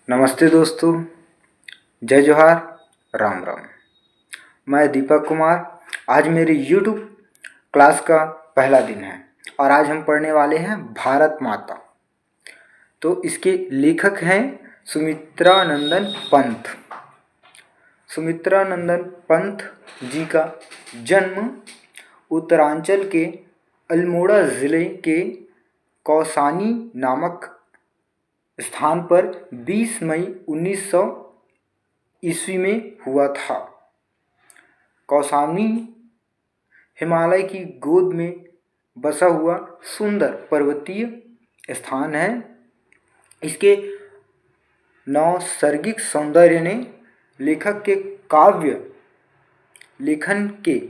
नमस्ते दोस्तों, जय जोहार, राम राम। मैं दीपक कुमार। आज मेरी यूट्यूब क्लास का पहला दिन है और आज हम पढ़ने वाले हैं भारत माता। तो इसके लेखक हैं सुमित्रा नंदन पंत। सुमित्रा नंदन पंत जी का जन्म उत्तरांचल के अल्मोड़ा ज़िले के कौसानी नामक स्थान पर 20 मई 1900 ईस्वी में हुआ था। कौसानी हिमालय की गोद में बसा हुआ सुंदर पर्वतीय स्थान है। इसके नैसर्गिक सौंदर्य ने लेखक के काव्य लेखन के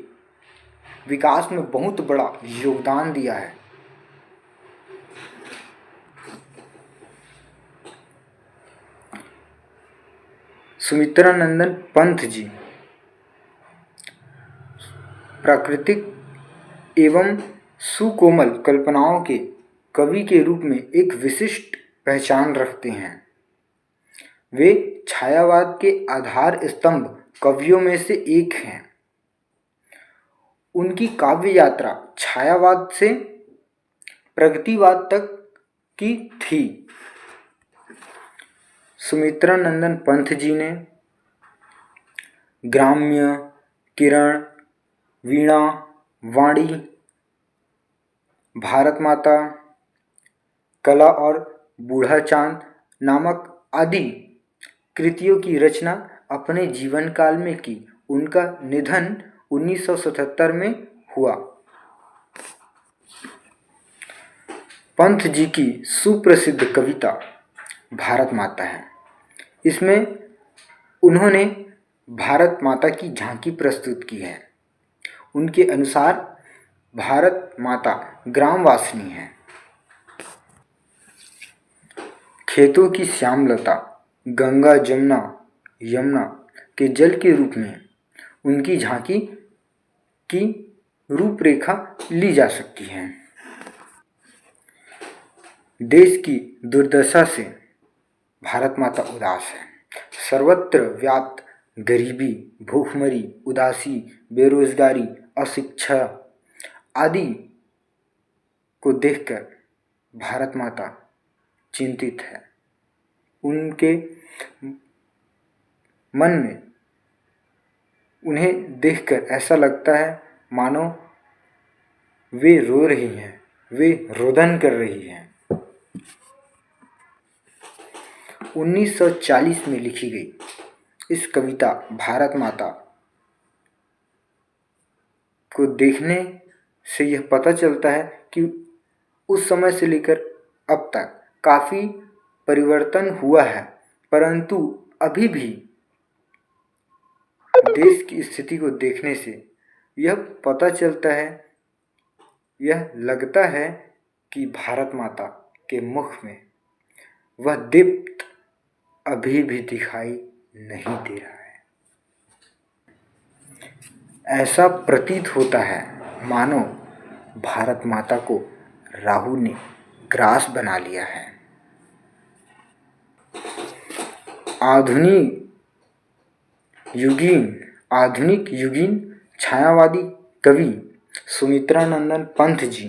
विकास में बहुत बड़ा योगदान दिया है। सुमित्रा नंदन पंत जी प्राकृतिक एवं सुकोमल कल्पनाओं के कवि के रूप में एक विशिष्ट पहचान रखते हैं। वे छायावाद के आधार स्तंभ कवियों में से एक हैं। उनकी काव्य यात्रा छायावाद से प्रगतिवाद तक की थी। सुमित्रा नंदन पंत जी ने ग्राम्य, किरण, वीणा, वाणी, भारत माता, कला और बूढ़ा चांद नामक आदि कृतियों की रचना अपने जीवन काल में की। उनका निधन 1977 में हुआ। पंत जी की सुप्रसिद्ध कविता भारत माता है। इसमें उन्होंने भारत माता की झांकी प्रस्तुत की है। उनके अनुसार भारत माता ग्रामवासिनी है। खेतों की श्यामलता गंगा जमुना यमुना के जल के रूप में उनकी झांकी की रूपरेखा ली जा सकती है। देश की दुर्दशा से भारत माता उदास है। सर्वत्र व्याप्त गरीबी, भूखमरी, उदासी, बेरोजगारी, अशिक्षा आदि को देखकर भारत माता चिंतित है। उनके मन में उन्हें देखकर ऐसा लगता है मानो वे रो रही हैं, वे रोदन कर रही हैं। 1940 में लिखी गई इस कविता भारत माता को देखने से यह पता चलता है कि उस समय से लेकर अब तक काफ़ी परिवर्तन हुआ है, परंतु अभी भी देश की स्थिति को देखने से यह पता चलता है, यह लगता है कि भारत माता के मुख में वह दीप्त अभी भी दिखाई नहीं दे रहा है। ऐसा प्रतीत होता है मानो भारत माता को राहु ने ग्रास बना लिया है। आधुनिक युगीन छायावादी कवि सुमित्रा नंदन पंत जी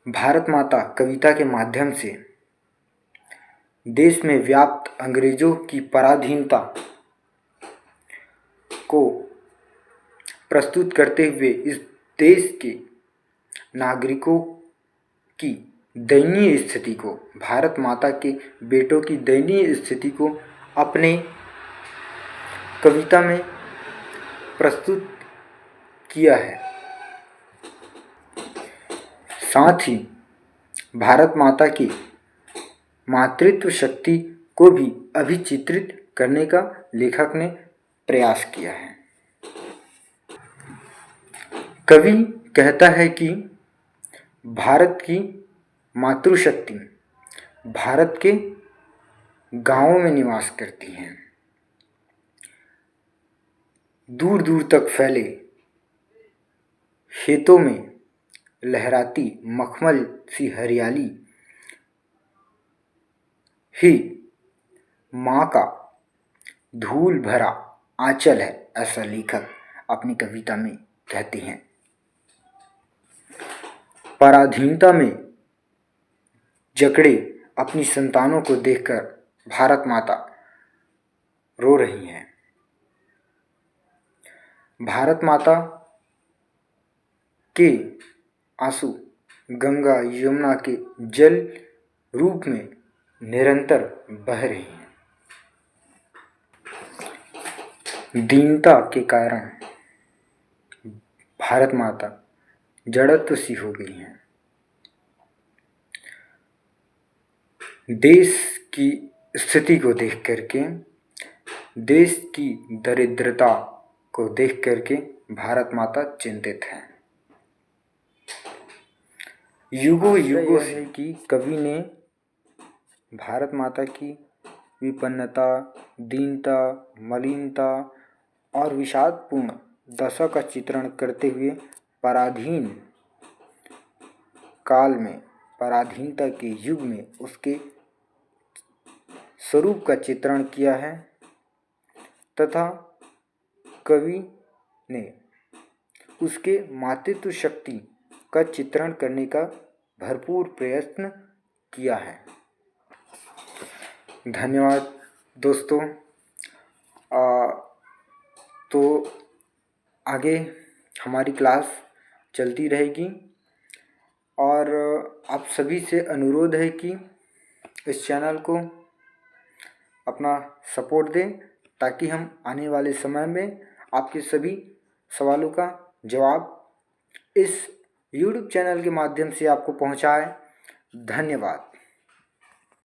भारत माता कविता के माध्यम से देश में व्याप्त अंग्रेजों की पराधीनता को प्रस्तुत करते हुए इस देश के नागरिकों की दयनीय स्थिति को, भारत माता के बेटों की दयनीय स्थिति को अपने कविता में प्रस्तुत किया है। साथ ही भारत माता की मातृत्व शक्ति को भी अभिचित्रित करने का लेखक ने प्रयास किया है। कवि कहता है कि भारत की मातृशक्ति भारत के गांवों में निवास करती हैं। दूर दूर तक फैले खेतों में लहराती मखमल सी हरियाली ही माँ का धूल भरा आंचल है, ऐसा लेखक अपनी कविता में कहते हैं। पराधीनता में जकड़े अपनी संतानों को देखकर भारत माता रो रही हैं। भारत माता के आंसू गंगा यमुना के जल रूप में निरंतर बह रहे हैं। दीनता के कारण भारत माता जड़त्व सी हो गई हैं। देश की स्थिति को देख करके, देश की दरिद्रता को देख करके भारत माता चिंतित है। युगों युगों से कि कवि ने भारत माता की विपन्नता, दीनता, मलिनता और विषादपूर्ण दशा का चित्रण करते हुए पराधीन काल में, पराधीनता के युग में उसके स्वरूप का चित्रण किया है तथा कवि ने उसके मातृत्व शक्ति का चित्रण करने का भरपूर प्रयत्न किया है। धन्यवाद दोस्तों। तो आगे हमारी क्लास चलती रहेगी और आप सभी से अनुरोध है कि इस चैनल को अपना सपोर्ट दें ताकि हम आने वाले समय में आपके सभी सवालों का जवाब इस YouTube चैनल के माध्यम से आपको पहुंचाएं। धन्यवाद।